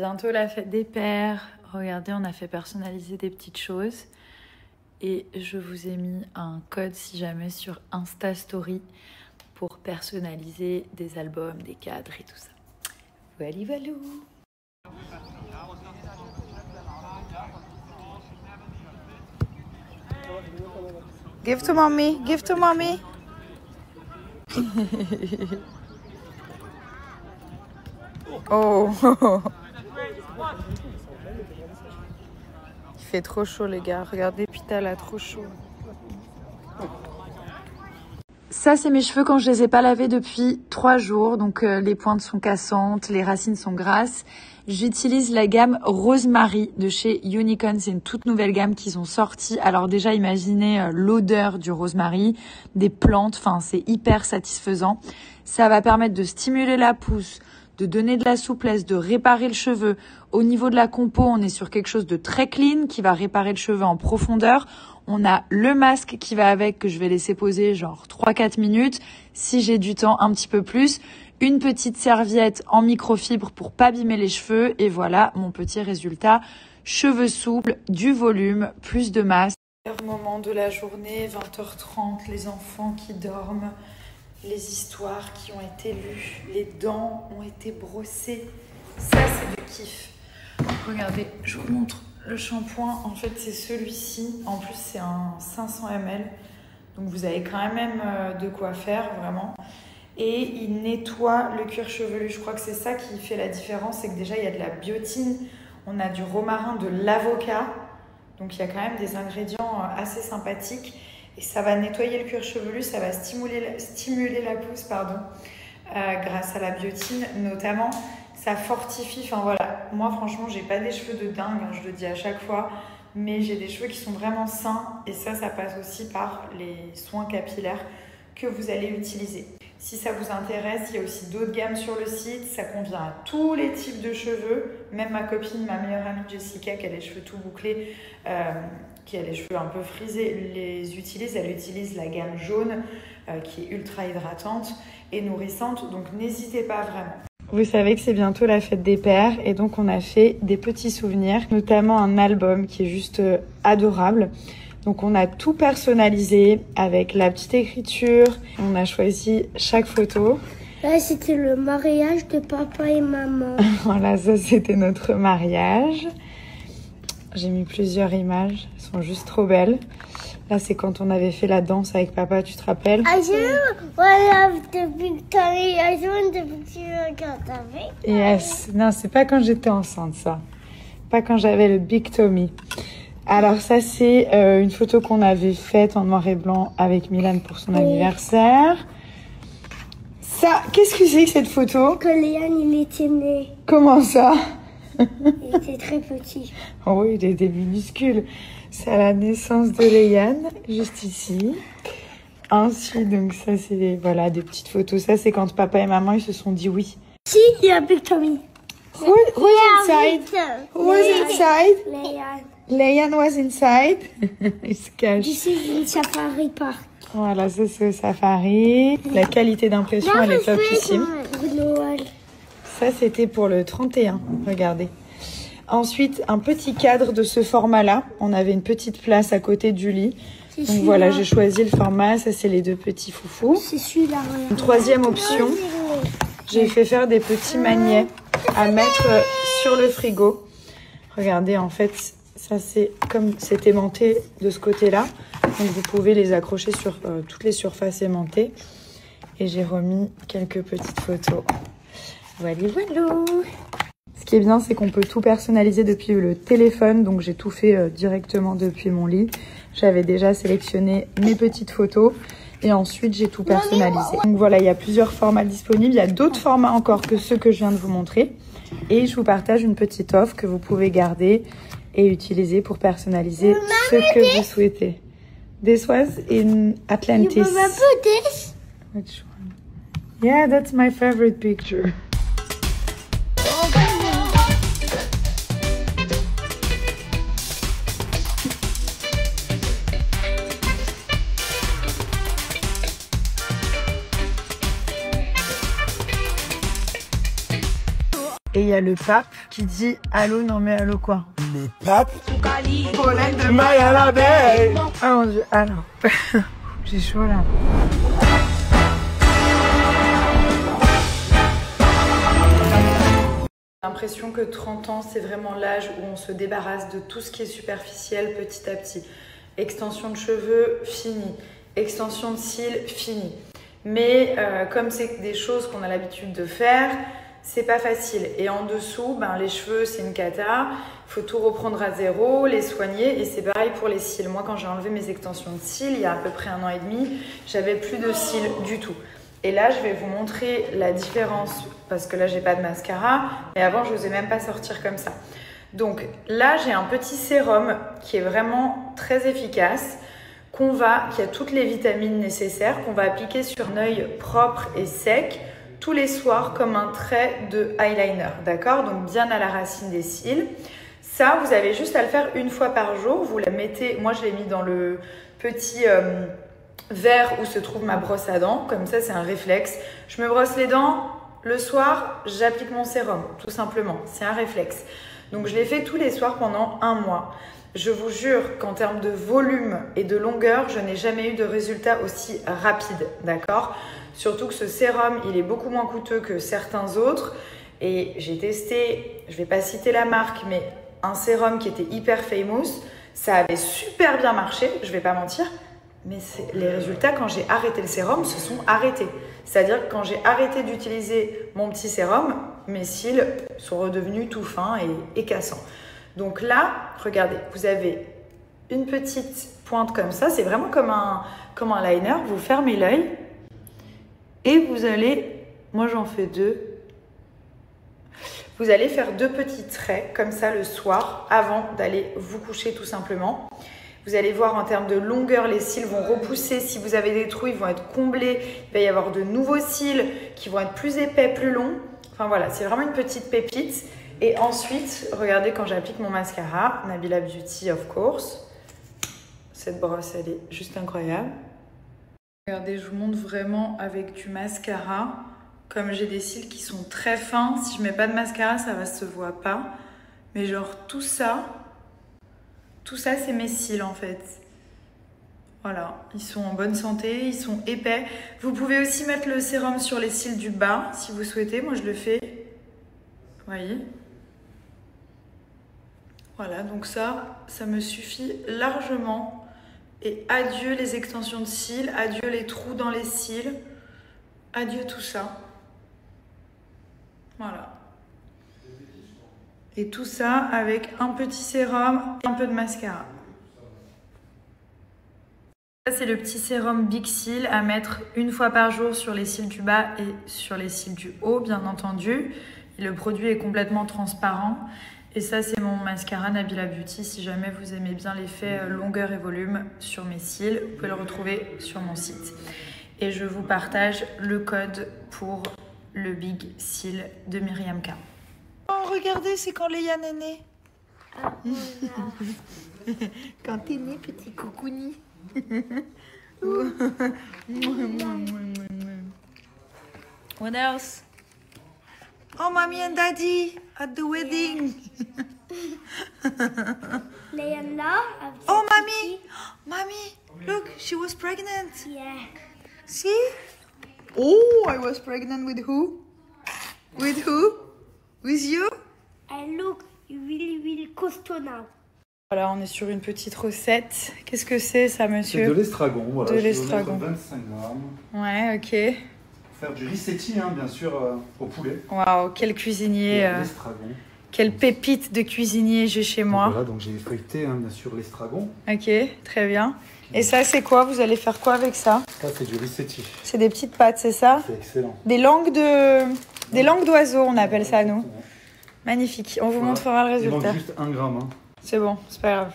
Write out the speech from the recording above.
Bientôt la fête des pères. Regardez, on a fait personnaliser des petites choses. Et je vous ai mis un code si jamais sur Insta Story pour personnaliser des albums, des cadres et tout ça. Voilà, voilà. Give to mommy, give to mommy. Oh. Il fait trop chaud les gars, regardez Pita là, trop chaud. Ça c'est mes cheveux quand je les ai pas lavés depuis 3 jours, donc les pointes sont cassantes, les racines sont grasses. J'utilise la gamme Rosemary de chez Unicorn, c'est une toute nouvelle gamme qu'ils ont sortie. Alors déjà imaginez l'odeur du rosemary, des plantes, enfin c'est hyper satisfaisant. Ça va permettre de stimuler la pousse, de donner de la souplesse, de réparer le cheveu. Au niveau de la compo, on est sur quelque chose de très clean qui va réparer le cheveu en profondeur. On a le masque qui va avec, que je vais laisser poser genre 3-4 minutes. Si j'ai du temps, un petit peu plus. Une petite serviette en microfibre pour pas abîmer les cheveux. Et voilà mon petit résultat. Cheveux souples, du volume, plus de masse. Moment de la journée, 20h30, les enfants qui dorment. Les histoires qui ont été lues, les dents ont été brossées. Ça, c'est du kiff. Regardez, je vous montre le shampoing. En fait, c'est celui-ci. En plus, c'est un 500 ml. Donc, vous avez quand même de quoi faire, vraiment. Et il nettoie le cuir chevelu. Je crois que c'est ça qui fait la différence. C'est que déjà, il y a de la biotine. On a du romarin, de l'avocat. Donc, il y a quand même des ingrédients assez sympathiques. Et ça va nettoyer le cuir chevelu, ça va stimuler la pousse, grâce à la biotine notamment. Ça fortifie, enfin voilà. Moi franchement, j'ai pas des cheveux de dingue, hein, je le dis à chaque fois. Mais j'ai des cheveux qui sont vraiment sains. Et ça passe aussi par les soins capillaires que vous allez utiliser. Si ça vous intéresse, il y a aussi d'autres gammes sur le site. Ça convient à tous les types de cheveux. Même ma copine, ma meilleure amie Jessica, qui a les cheveux tout bouclés, qui a les cheveux un peu frisés, elle utilise la gamme jaune qui est ultra hydratante et nourrissante. Donc n'hésitez pas vraiment. Vous savez que c'est bientôt la fête des pères et donc on a fait des petits souvenirs, notamment un album qui est juste adorable. Donc on a tout personnalisé avec la petite écriture. On a choisi chaque photo. Là, c'était le mariage de papa et maman. Voilà, ça c'était notre mariage. J'ai mis plusieurs images, elles sont juste trop belles. Là, c'est quand on avait fait la danse avec papa, tu te rappelles? I have the big tummy. I want the picture quand t'avais. Yes. Non, c'est pas quand j'étais enceinte, ça. Pas quand j'avais le big tummy. Alors ça, c'est une photo qu'on avait faite en noir et blanc avec Milan pour son anniversaire. Ça, qu'est-ce que c'est que cette photo? Que Léane, il était né. Comment ça? Il était très petit. Oh oui, il était minuscule. C'est à la naissance de Léane, juste ici. Ensuite, donc ça, c'est voilà, des petites photos. Ça, c'est quand papa et maman, ils se sont dit oui. Si, il y a Big Tommy. Who's inside? Who was inside? Léane. Léane was inside. Il se cache. This is in Safari Park. Voilà, ça, c'est au safari. La qualité d'impression, elle est topissime. Noël. Ça, c'était pour le 31. Regardez. Ensuite, un petit cadre de ce format-là. On avait une petite place à côté du lit. Donc voilà, j'ai choisi le format. Ça, c'est les deux petits foufous. C'est celui-là. Une troisième option, j'ai fait faire des petits magnets à mettre sur le frigo. Regardez, en fait, ça, c'est comme c'est aimanté de ce côté-là. Donc, vous pouvez les accrocher sur toutes les surfaces aimantées. Et j'ai remis quelques petites photos. Voilà, voilà. Ce qui est bien, c'est qu'on peut tout personnaliser depuis le téléphone. Donc, j'ai tout fait directement depuis mon lit. J'avais déjà sélectionné mes petites photos. Et ensuite, j'ai tout personnalisé. Donc, voilà, il y a plusieurs formats disponibles. Il y a d'autres formats encore que ceux que je viens de vous montrer. Et je vous partage une petite offre que vous pouvez garder et utiliser pour personnaliser ce que vous souhaitez. This was in Atlantis. You remember this? Which one? Yeah, that's my favorite picture. Et il y a le pape qui dit allô, non mais allô quoi? Le pape Paulette de Mayalabé. Oh mon dieu, alors. J'ai chaud là. J'ai l'impression que 30 ans, c'est vraiment l'âge où on se débarrasse de tout ce qui est superficiel petit à petit. Extension de cheveux, fini. Extension de cils, fini. Mais comme c'est des choses qu'on a l'habitude de faire, c'est pas facile. Et en dessous, ben, les cheveux, c'est une cata. Il faut tout reprendre à zéro, les soigner. Et c'est pareil pour les cils. Moi, quand j'ai enlevé mes extensions de cils, il y a à peu près 1 an et demi, j'avais plus de cils du tout. Et là, je vais vous montrer la différence parce que là, j'ai pas de mascara. Mais avant, je n'osais même pas sortir comme ça. Donc là, j'ai un petit sérum qui est vraiment très efficace, qui a toutes les vitamines nécessaires, qu'on va appliquer sur un œil propre et sec tous les soirs comme un trait de eyeliner, d'accord? Donc bien à la racine des cils. Ça, vous avez juste à le faire 1 fois par jour. Vous la mettez, moi je l'ai mis dans le petit verre où se trouve ma brosse à dents. Comme ça, c'est un réflexe. Je me brosse les dents, le soir, j'applique mon sérum, tout simplement. C'est un réflexe. Donc je l'ai fait tous les soirs pendant 1 mois. Je vous jure qu'en termes de volume et de longueur, je n'ai jamais eu de résultat aussi rapide, d'accord? Surtout que ce sérum, il est beaucoup moins coûteux que certains autres. Et j'ai testé, je ne vais pas citer la marque, mais un sérum qui était hyper famous. Ça avait super bien marché, je ne vais pas mentir. Mais les résultats, quand j'ai arrêté le sérum, se sont arrêtés. C'est-à-dire que quand j'ai arrêté d'utiliser mon petit sérum, mes cils sont redevenus tout fins et cassants. Donc là, regardez, vous avez une petite pointe comme ça. C'est vraiment comme un liner. Vous fermez l'œil et vous allez, moi j'en fais 2. Vous allez faire 2 petits traits comme ça le soir avant d'aller vous coucher tout simplement. Vous allez voir en termes de longueur, les cils vont repousser. Si vous avez des trous, ils vont être comblés. Il va y avoir de nouveaux cils qui vont être plus épais, plus longs. Enfin voilà, c'est vraiment une petite pépite. Et ensuite, regardez quand j'applique mon mascara, Nabila Beauty of course. Cette brosse, elle est juste incroyable. Regardez, je vous montre vraiment avec du mascara. Comme j'ai des cils qui sont très fins, si je mets pas de mascara, ça va se voit pas. Mais genre tout ça c'est mes cils en fait. Voilà, ils sont en bonne santé, ils sont épais. Vous pouvez aussi mettre le sérum sur les cils du bas si vous souhaitez. Moi je le fais. Vous voyez? Voilà, donc ça me suffit largement. Et adieu les extensions de cils, adieu les trous dans les cils, adieu tout ça. Voilà. Et tout ça avec un petit sérum et un peu de mascara. Ça, c'est le petit sérum Big Seal à mettre 1 fois par jour sur les cils du bas et sur les cils du haut, bien entendu. Et le produit est complètement transparent. Et ça, c'est mon mascara Nabila Beauty. Si jamais vous aimez bien l'effet longueur et volume sur mes cils, vous pouvez le retrouver sur mon site. Et je vous partage le code pour le Big Seal de Myriam K. Oh, regardez, c'est quand Léane est née. Ah, Quand t'es née, petit coucouni. What else? Oh, mommy and daddy at the wedding. Leila. Oh, mommy. Mommy, look, she was pregnant. Yeah. See? Oh, I was pregnant with who? With who? With you? And look, you really costaud now. Voilà, on est sur une petite recette. Qu'est-ce que c'est ça, monsieur? C'est de l'estragon, voilà. De l'estragon. 25 grammes. Ouais, ok. Faire du rissetti, hein, bien sûr, au poulet. Waouh, quel cuisinier. L'estragon. Quelle pépite de cuisinier j'ai chez moi. Voilà, donc j'ai feuilleté, hein, bien sûr, l'estragon. Ok, très bien. Et ça, c'est quoi? Vous allez faire quoi avec ça? Ça, c'est du rissetti. C'est des petites pâtes, c'est ça? C'est excellent. Des langues d'oiseaux, on appelle ça, nous. Magnifique. On vous montrera le résultat. Il manque juste 1 gramme. Hein. C'est bon, c'est pas grave.